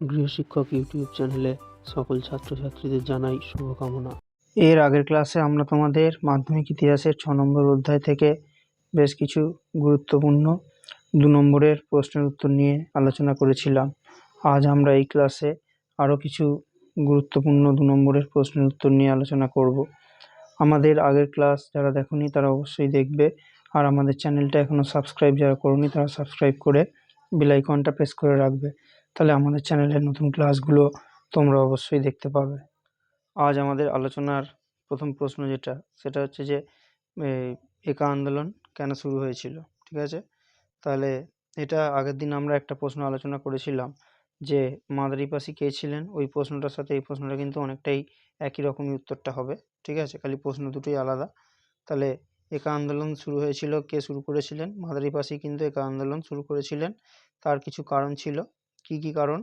গৃহশিক্ষক YouTube চ্যানেলে সকল ছাত্রছাত্রীদের জানাই শুভকামনা। এর আগের ক্লাসে আমরা তোমাদের মাধ্যমিক ইতিহাসের 6 নম্বর অধ্যায় থেকে বেশ কিছু গুরুত্বপূর্ণ 2 নম্বরের প্রশ্নের উত্তর নিয়ে আলোচনা করেছিলাম। আজ আমরা এই ক্লাসে আরও কিছু গুরুত্বপূর্ণ 2 নম্বরের প্রশ্নের উত্তর নিয়ে আলোচনা করব। আমাদের আগের ক্লাস যারা দেখোনি তারা অবশ্যই দেখবে, আর আমাদের চ্যানেলটা এখনও সাবস্ক্রাইব যারা করোনি তারা সাবস্ক্রাইব করে বেল আইকনটা প্রেস করে রাখবে, তাহলে আমাদের চ্যানেলের নতুন ক্লাসগুলো তোমরা অবশ্যই দেখতে পাবে। আজ আমাদের আলোচনার প্রথম প্রশ্ন সেটা হচ্ছে যে একা আন্দোলন কেন শুরু হয়েছিল। ঠিক আছে, তাহলে এটা আগের দিন আমরা একটা প্রশ্ন আলোচনা করেছিলাম যে মাদারিপাসি কে ছিলেন। ওই প্রশ্নটার সাথে এই প্রশ্নটা কিন্তু অনেকটাই একই রকমই উত্তরটা হবে। ঠিক আছে, খালি প্রশ্ন দুটোই আলাদা। তাহলে একা আন্দোলন শুরু হয়েছিল, কে শুরু করেছিলেন? মাদারিপাসি কিন্তু একা আন্দোলন শুরু করেছিলেন। তার কিছু কারণ ছিল, কি কি কারণ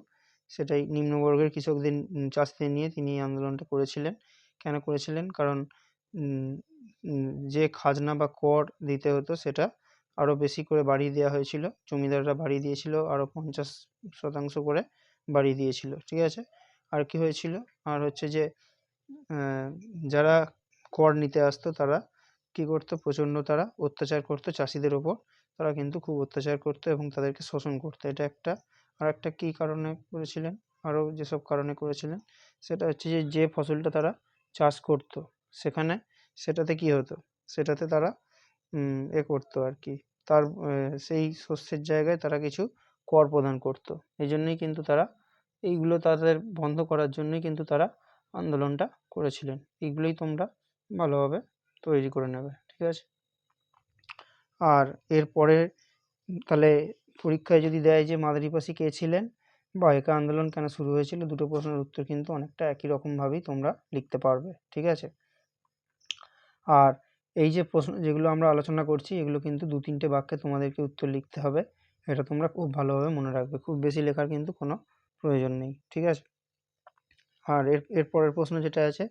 সেটাই নিম্নবর্গের কৃষকদের চাষীদের নিয়ে তিনি এই আন্দোলনটা করেছিলেন। কেন করেছিলেন? কারণ যে খাজনা বা কর দিতে হতো সেটা আরও বেশি করে বাড়িয়ে দেওয়া হয়েছিল। জমিদাররা বাড়িয়ে দিয়েছিল, আরও 50% করে বাড়িয়ে দিয়েছিল। ঠিক আছে, আর কি হয়েছিল? আর হচ্ছে যে যারা কর নিতে আসতো তারা কি করতো, প্রচণ্ড তারা অত্যাচার করতো চাষিদের ওপর। তারা কিন্তু খুব অত্যাচার করতো এবং তাদেরকে শোষণ করতো। এটা একটা। আর একটা কী কারণে করেছিলেন, আরও যেসব কারণে করেছিলেন সেটা হচ্ছে যে যে ফসলটা তারা চাষ করতো সেটাতে কি হতো, সেটাতে তারা করতো আর কি, তার সেই শস্যের জায়গায় তারা কিছু কর প্রদান করতো। এই জন্যই কিন্তু তারা এইগুলো তাদের বন্ধ করার জন্যই কিন্তু তারা আন্দোলনটা করেছিলেন। এইগুলোই তোমরা ভালোভাবে তৈরি করে নেবে। ঠিক আছে, আর এরপরে তাহলে পরীক্ষায় যদি দেয় যে মাদারিপাসি কে ছিলেন বা একা আন্দোলন কেন শুরু হয়েছিল, দুটো প্রশ্নের উত্তর কিন্তু অনেকটা একই রকমভাবেই তোমরা লিখতে পারবে। ঠিক আছে, আর এই যে প্রশ্ন যেগুলো আমরা আলোচনা করছি এগুলো কিন্তু 2-3টে বাক্যে তোমাদেরকে উত্তর লিখতে হবে। এটা তোমরা খুব ভালোভাবে মনে রাখবে, খুব বেশি লেখার কিন্তু কোনো প্রয়োজন নেই। ঠিক আছে, আর এর পরের প্রশ্ন যেটা আছে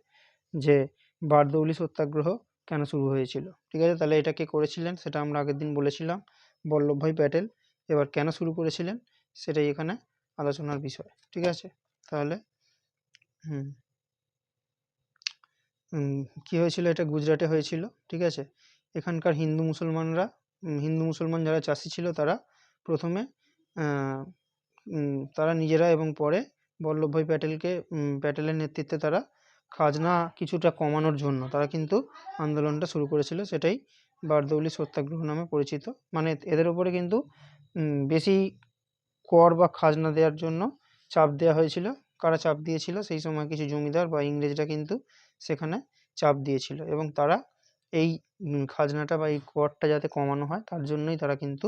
যে বারদৌলি সত্যাগ্রহ কেন শুরু হয়েছিল। ঠিক আছে, তাহলে এটা কে করেছিলেন সেটা আমরা আগের দিন বলেছিলাম, বল্লভভাই প্যাটেল। এবার কেন শুরু করেছিলেন সেটাই এখানে আলোচনার বিষয়। ঠিক আছে, তাহলে কী হয়েছিল, এটা গুজরাটে হয়েছিল। ঠিক আছে, এখানকার হিন্দু মুসলমান যারা চাষি ছিল তারা প্রথমে তারা নিজেরা এবং পরে বল্লভভাই প্যাটেলের নেতৃত্বে তারা খাজনা কিছুটা কমানোর জন্য তারা কিন্তু আন্দোলনটা শুরু করেছিল। সেটাই বারদৌলি সত্যাগ্রহ নামে পরিচিত। মানে এদের ওপরে কিন্তু বেশি কর বা খাজনা দেওয়ার জন্য চাপ দেওয়া হয়েছিল। কারা চাপ দিয়েছিল? সেই সময় কিছু জমিদার বা ইংরেজরা কিন্তু সেখানে চাপ দিয়েছিল এবং তারা এই খাজনাটা বা এই করটা যাতে কমানো হয় তার জন্যই তারা কিন্তু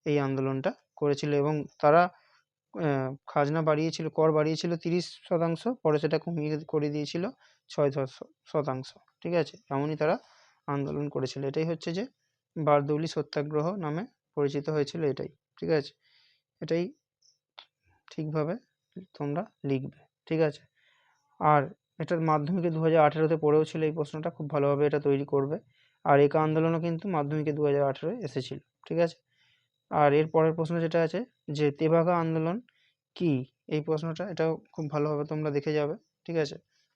এই আন্দোলনটা করেছিল। এবং তারা খাজনা বাড়িয়েছিল, কর বাড়িয়েছিল 30%, পরে সেটা কমিয়ে করে দিয়েছিল 6%। ঠিক আছে, এমনই তারা আন্দোলন করেছিল। এটাই হচ্ছে যে বারদৌলি সত্যাগ্রহ নামে পরিচিত হয়েছিল এটাই। ঠিক আছে, এটাই ঠিকভাবে তোমরা লিখবে। ঠিক আছে, আর এটার মাধ্যমিকে 2018-তে পড়েও ছিল এই প্রশ্নটা, খুব ভালোভাবে এটা তৈরি করবে। আর একা আন্দোলনও কিন্তু মাধ্যমিকে 2018-এ এসেছিল। ঠিক আছে, আর এর পরের প্রশ্ন যেটা আছে যে তেভাগা আন্দোলন কি, এই প্রশ্নটা এটাও খুব ভালোভাবে তোমরা দেখে যাবে। ঠিক আছে,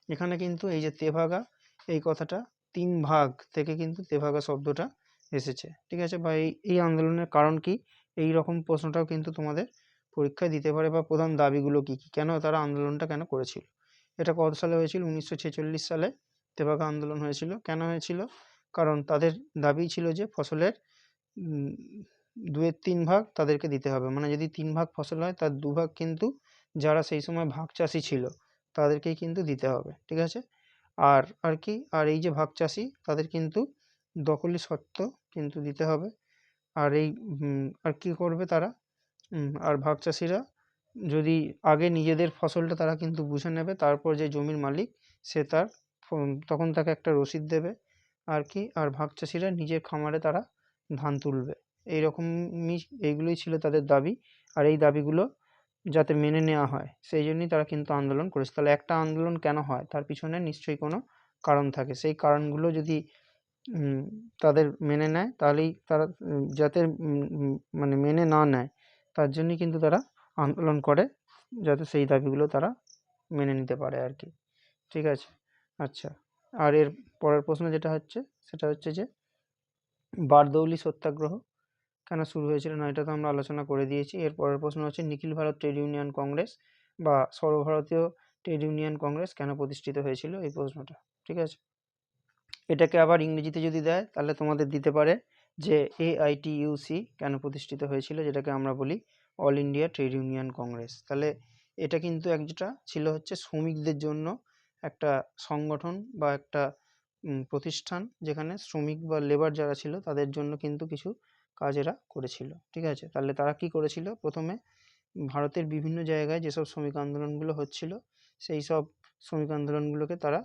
এখানে কিন্তু এই যে তেভাগা এই কথাটা 3 ভাগ থেকে কিন্তু তেভাগা শব্দটা এসেছে। ঠিক আছে, বা এই আন্দোলনের কারণ কি, এই রকম প্রশ্নটাও কিন্তু তোমাদের পরীক্ষায় দিতে পারে, বা প্রধান দাবিগুলো কি কি, কেন তারা আন্দোলনটা কেন করেছিল। এটা কত সালে হয়েছিল? 1946 সালে তেভাগা আন্দোলন হয়েছিল। কেন হয়েছিল? কারণ তাদের দাবি ছিল যে ফসলের 2/3 ভাগ তাদেরকে দিতে হবে। মানে যদি 3 ভাগ ফসল হয় তার 2 ভাগ কিন্তু যারা সেই সময় ভাগ চাষি ছিল তাদেরকেই কিন্তু দিতে হবে। ঠিক আছে, আর কি, আর এই যে ভাগ চাষি তাদের কিন্তু দখলি সত্ত্ব কিন্তু দিতে হবে। আর এই আর কি করবে তারা, আর ভাগ চাষিরা যদি আগে নিজেদের ফসলটা তারা কিন্তু বুঝে নেবে, তারপর যে জমির মালিক সে তখন তাকে একটা রসিদ দেবে আর কি, আর ভাগ চাষিরা নিজের খামারে তারা ধান তুলবে। এইগুলোই ছিল তাদের দাবি। আর এই দাবিগুলো যাতে মেনে নেওয়া হয় সেই জন্যই তারা কিন্তু আন্দোলন করেছে। তাহলে একটা আন্দোলন কেন হয় তার পিছনে নিশ্চয়ই কোনো কারণ থাকে। সেই কারণগুলো যদি তাদের মেনে নেয় তাহলেই তারা যাতে মানে মেনে না নেয় তার জন্যই কিন্তু তারা আন্দোলন করে। যাতে সেই দাবিগুলো তারা মেনে নিতে পারে আর কি। ঠিক আছে। আচ্ছা, আর এর পরের প্রশ্ন যেটা হচ্ছে সেটা হচ্ছে যে বারদৌলি সত্যাগ্রহ কেন শুরু হয়েছিল? না, এটা তো আমরা আলোচনা করে দিয়েছি। এর পরের প্রশ্ন হচ্ছে নিখিল ভারত ট্রেড ইউনিয়ন কংগ্রেস বা সর্বভারতীয় ট্রেড ইউনিয়ন কংগ্রেস কেন প্রতিষ্ঠিত হয়েছিল, এই প্রশ্নটা। ঠিক আছে, এটাকে আবার ইংরেজিতে যদি দেয় তাহলে তোমাদের দিতে পারে যে AITUC কেন প্রতিষ্ঠিত হয়েছিল, যেটাকে আমরা বলি all India trade union Congress. তাহলে এটা কিন্তু একটা ছিল হচ্ছে শ্রমিকদের জন্য একটা সংগঠন বা একটা প্রতিষ্ঠান, যেখানে শ্রমিক বা লেবার যারা ছিল তাদের জন্য কিন্তু কিছু কাজ এরা করেছিল। ঠিক আছে, তাহলে তারা কি করেছিল? প্রথমে ভারতের বিভিন্ন জায়গায় যেসব শ্রমিক আন্দোলনগুলো হচ্ছিল সেই সব শ্রমিক আন্দোলনগুলোকে তারা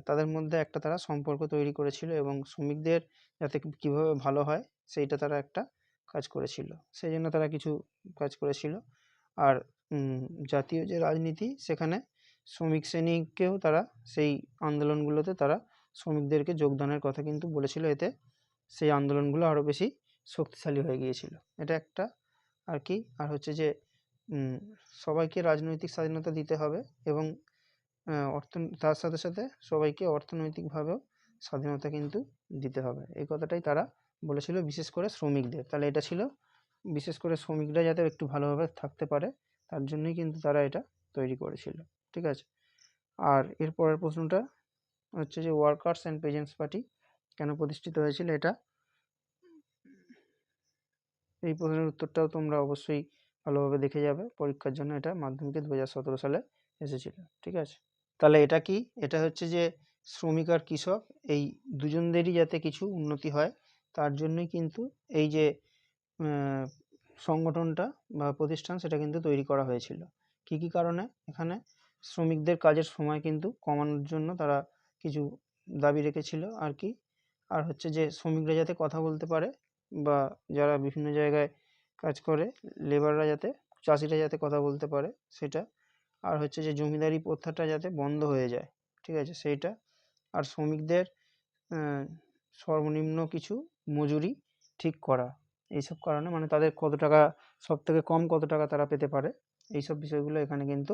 তাদের মধ্যে একটা তারা সম্পর্ক তৈরি করেছিল এবং শ্রমিকদের যাতে কীভাবে ভালো হয় সেইটা তারা একটা কাজ করেছিল। সেই জন্য তারা কিছু কাজ করেছিল। আর জাতীয় যে রাজনীতি, সেখানে শ্রমিক শ্রেণীকেও তারা সেই আন্দোলনগুলোতে তারা শ্রমিকদেরকে যোগদানের কথা কিন্তু বলেছিল। এতে সেই আন্দোলনগুলো আরও বেশি শক্তিশালী হয়ে গিয়েছিল। এটা একটা আর কি। আর হচ্ছে যে সবাইকে রাজনৈতিক স্বাধীনতা দিতে হবে এবং তার সাথে সাথে সবাইকে অর্থনৈতিকভাবেও স্বাধীনতা কিন্তু দিতে হবে, এই কথাটাই তারা বলেছিল, বিশেষ করে শ্রমিকদের। তাহলে এটা ছিল বিশেষ করে শ্রমিকরা যাতে একটু ভালোভাবে থাকতে পারে তার জন্যই কিন্তু তারা এটা তৈরি করেছিল। ঠিক আছে, আর এর পরের প্রশ্নটা হচ্ছে যে ওয়ার্কার্স অ্যান্ড পেজেন্টস পার্টি কেন প্রতিষ্ঠিত হয়েছিল? এটা এই প্রশ্নের উত্তরটাও তোমরা অবশ্যই ভালোভাবে দেখে যাবে পরীক্ষার জন্য। এটা মাধ্যমিকে 2017 সালে এসেছিল। ঠিক আছে, তাহলে এটা কি? এটা হচ্ছে যে শ্রমিক আর কৃষক এই দুজনদেরই যাতে কিছু উন্নতি হয় তার জন্যই কিন্তু এই যে সংগঠনটা বা প্রতিষ্ঠান সেটা কিন্তু তৈরি করা হয়েছিল। কি কি কারণে? এখানে শ্রমিকদের কাজের সময় কিন্তু কমানোর জন্য তারা কিছু দাবি রেখেছিল আর কি। আর হচ্ছে যে শ্রমিকরা যাতে কথা বলতে পারে বা যারা বিভিন্ন জায়গায় কাজ করে লেবাররা যাতে, চাষিরা যাতে কথা বলতে পারে সেটা। আর হচ্ছে যে জমিদারি প্রথাটা যাতে বন্ধ হয়ে যায়। ঠিক আছে, সেইটা। আর শ্রমিকদের সর্বনিম্ন কিছু মজুরি ঠিক করা। এইসব কারণে মানে তাদের কত টাকা, সব থেকে কম কত টাকা তারা পেতে পারে, এইসব বিষয়গুলো এখানে কিন্তু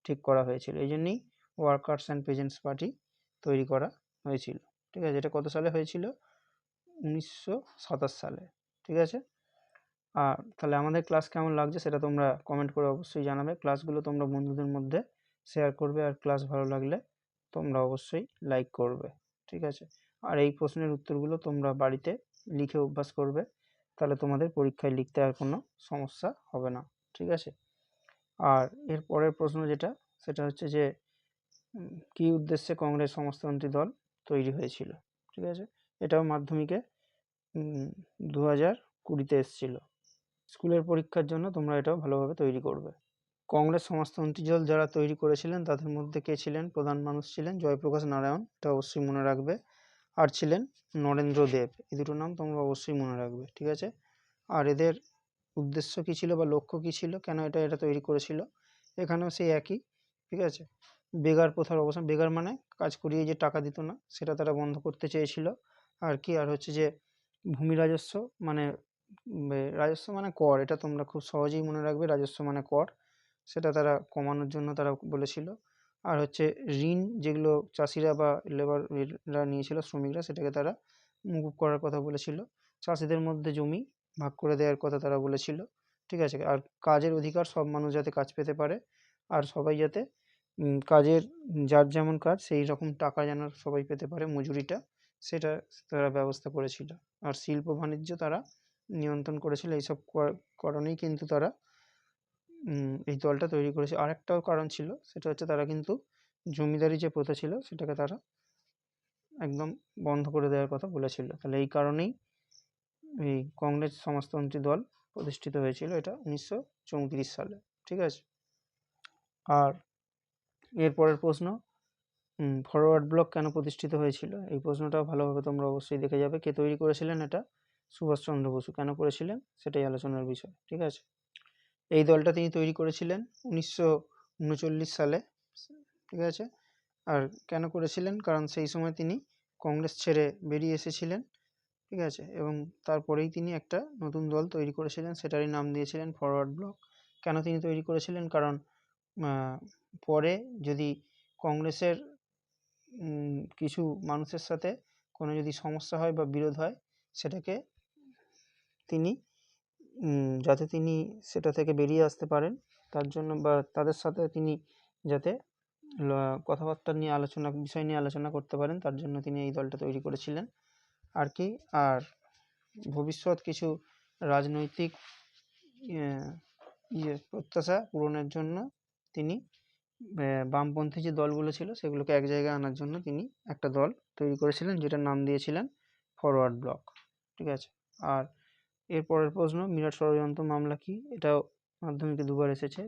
ঠিক করা হয়েছিল। এই জন্যই ওয়ার্কার্স অ্যান্ড পেজেন্টস পার্টি তৈরি করা হয়েছিল। ঠিক আছে, এটা কত সালে হয়েছিল? 1927 সালে। ঠিক আছে, আর তাহলে আমাদের ক্লাস কেমন লাগছে সেটা তোমরা কমেন্ট করে অবশ্যই জানাবে। ক্লাসগুলো তোমরা বন্ধুদের মধ্যে শেয়ার করবে আর ক্লাস ভালো লাগলে তোমরা অবশ্যই লাইক করবে। ঠিক আছে, আর এই প্রশ্নের উত্তরগুলো তোমরা বাড়িতে লিখে অভ্যাস করবে, তাহলে তোমাদের পরীক্ষায় লিখতে আর কোনো সমস্যা হবে না। ঠিক আছে, আর এর পরের প্রশ্ন যেটা সেটা হচ্ছে যে কী উদ্দেশ্যে কংগ্রেস সমাজতন্ত্রী দল তৈরি হয়েছিল? ঠিক আছে, এটাও মাধ্যমিকে 2020-তে এসেছিল। স্কুলের পরীক্ষার জন্য তোমরা এটাও ভালোভাবে তৈরি করবে। কংগ্রেস সমাজতন্ত্রী দল যারা তৈরি করেছিলেন তাদের মধ্যে কে ছিলেন? প্রধান মানুষ ছিলেন জয়প্রকাশ নারায়ণ, এটা অবশ্যই মনে রাখবে। আর ছিলেন নরেন্দ্র দেব। এই দুটো নাম তোমরা অবশ্যই মনে রাখবে। ঠিক আছে, আর এদের উদ্দেশ্য কী ছিল বা লক্ষ্য কী ছিল, কেন এটা তৈরি করেছিল? এখানেও সেই একই। ঠিক আছে, বেগার প্রথার অবসান, বেগার মানে কাজ করিয়ে যে টাকা দিত না, সেটা তারা বন্ধ করতে চেয়েছিল আর কি। আর হচ্ছে যে ভূমি রাজস্ব মানে রাজস্ব মানে কর, এটা তোমরা খুব সহজেই মনে রাখবে, রাজস্ব মানে কর, সেটা তারা কমানোর জন্য তারা বলেছিল। আর হচ্ছে ঋণ যেগুলো চাষিরা বা লেবাররা নিয়েছিল, শ্রমিকরা, সেটাকে তারা মুকুব করার কথা বলেছিল। চাষিদের মধ্যে জমি ভাগ করে দেওয়ার কথা তারা বলেছিল। ঠিক আছে, আর কাজের অধিকার, সব মানুষ যাতে কাজ পেতে পারে আর সবাই যাতে কাজের যার যেমন কাজ সেই রকম টাকা যেন সবাই পেতে পারে, মজুরিটা, সেটা তারা ব্যবস্থা করেছিল। আর শিল্প বাণিজ্য তারা নিয়ন্ত্রণ করেছিল। এইসব কারণেই কিন্তু তারা এই দলটা তৈরি করেছে। আরেকটাও কারণ ছিল, সেটা হচ্ছে তারা কিন্তু জমিদারি যে প্রথা ছিল সেটাকে তারা একদম বন্ধ করে দেওয়ার কথা বলেছিল। তাহলে এই কারণেই এই কংগ্রেস সমাজতন্ত্রী দল প্রতিষ্ঠিত হয়েছিল, এটা 1934 সালে। ঠিক আছে, আর এরপরের প্রশ্ন ফরওয়ার্ড ব্লক কেন প্রতিষ্ঠিত হয়েছিল? এই প্রশ্নটাও ভালোভাবে তোমরা অবশ্যই দেখে যাবে। কে তৈরি করেছিলেন এটা? সুভাষচন্দ্র বসু। কেন করেছিলেন সেটাই আলোচনার বিষয়। ঠিক আছে, এই দলটা তিনি তৈরি করেছিলেন 1939 সালে। ঠিক আছে, আর কেন করেছিলেন? কারণ সেই সময় তিনি কংগ্রেস ছেড়ে বেরিয়ে এসেছিলেন। ঠিক আছে, এবং তারপরেই তিনি একটা নতুন দল তৈরি করেছিলেন, সেটারই নাম দিয়েছিলেন ফরওয়ার্ড ব্লক। কেন তিনি তৈরি করেছিলেন? কারণ পরে যদি কংগ্রেসের কিছু মানুষের সাথে কোনো যদি সমস্যা হয় বা বিরোধ হয়, সেটাকে তিনি যাতে তিনি সেটা থেকে বেরিয়ে আসতে পারেন, তার জন্য, বা তাদের সাথে তিনি যাতে কথাবার্তা নিয়ে বিষয় নিয়ে আলোচনা করতে পারেন, তার জন্য তিনি এই দলটা তৈরি করেছিলেন আর কি। আর ভবিষ্যৎ কিছু রাজনৈতিক প্রত্যাশা পূরণের জন্য তিনি বামপন্থী যে দলগুলো ছিল সেগুলোকে এক জায়গায় আনার জন্য তিনি একটা দল তৈরি করেছিলেন, যেটার নাম দিয়েছিলেন ফরওয়ার্ড ব্লক। ঠিক আছে। আর এরপরের প্রশ্ন, মিরাট ষড়যন্ত্র মামলা কি? এটাও মাধ্যমিকে দুবার এসেছে,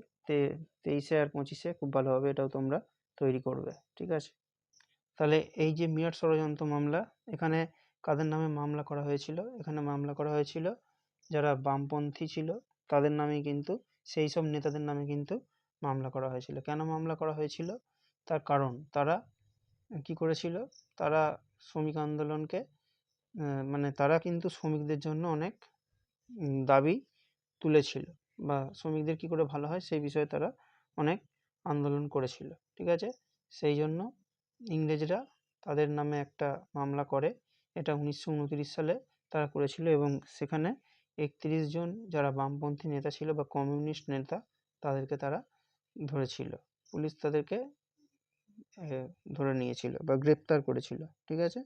23-এ আর 25-এ, খুব ভালোভাবে এটাও তোমরা তৈরি করবে। ঠিক আছে। তাহলে এই যে মিরাট ষড়যন্ত্র মামলা, এখানে কাদের নামে মামলা করা হয়েছিল? এখানে মামলা করা হয়েছিল যারা বামপন্থী ছিল তাদের নামেই, কিন্তু সেই সব নেতাদের নামে কিন্তু মামলা করা হয়েছিল। কেন মামলা করা হয়েছিল? তার কারণ তারা কি করেছিল, তারা শ্রমিক আন্দোলনকে মানে তারা কিন্তু শ্রমিকদের জন্য অনেক দাবি তুলেছিল, বা শ্রমিকদের কি করে ভালো হয় সেই বিষয়ে তারা অনেক আন্দোলন করেছিল। ঠিক আছে। সেই জন্য ইংরেজরা তাদের নামে একটা মামলা করে, এটা 1929 সালে তারা করেছিল, এবং সেখানে 31 জন যারা বামপন্থী নেতা ছিল বা কমিউনিস্ট নেতা, তাদেরকে তারা ধরেছিল, পুলিশ তাদেরকে ধরে নিয়েছিল বা গ্রেপ্তার করেছিল। ঠিক আছে।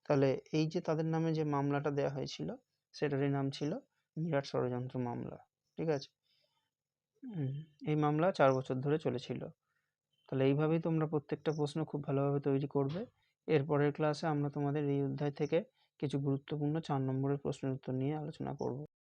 তাহলে এই যে তাদের নামে যে মামলাটা দেওয়া হয়েছিল, সেটারই নাম ছিল মিরাট ষড়যন্ত্র মামলা। ঠিক আছে। এই মামলা 4 বছর ধরে চলেছিল। তাহলে এইভাবেই তোমরা প্রত্যেকটা প্রশ্ন খুব ভালোভাবে তৈরি করবে। এরপরের ক্লাসে আমরা তোমাদের এই অধ্যায় থেকে কিছু গুরুত্বপূর্ণ 4 নম্বরের প্রশ্নের উত্তর নিয়ে আলোচনা করব।